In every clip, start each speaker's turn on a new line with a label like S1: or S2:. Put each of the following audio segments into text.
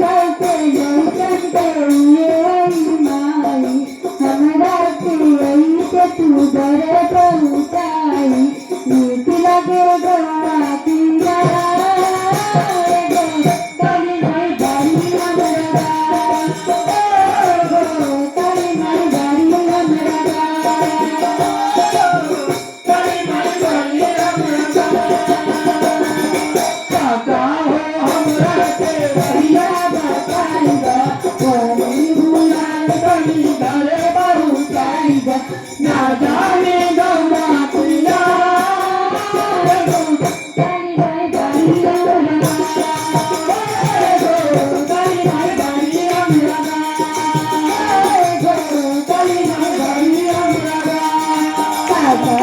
S1: करते जैसे ये माई हमरा के ऐसे तू घर पहुँचाई नीक लगे गवा पिया कली नहीं बारी हमरा कली नहीं बारी हमरा कली नहीं बारी हमरा काका हो हमरा के भैया बताइबा कोई बुलाए कहीं घरे पहुँचाइबा ना जाने गौरा पिया कली नहीं बारी हमरा कली नहीं बारी हमरा कली नहीं बारी हमरा काका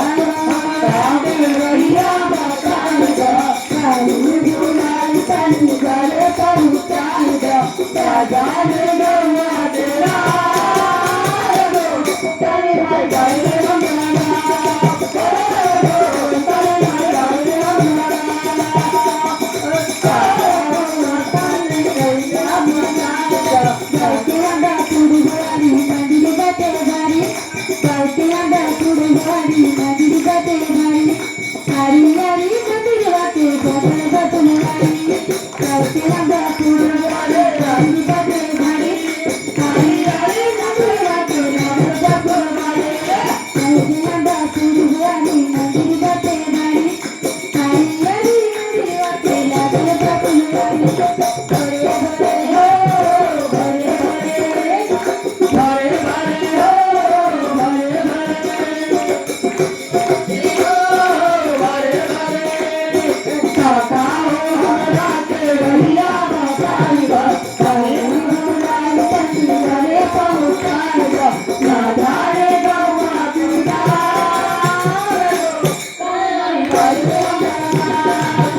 S1: भैया बताइबा कहीं बुलाए कहीं घरे पहुँचाइबा ना जाने गौरा तेरा कली नहीं बारी Bye.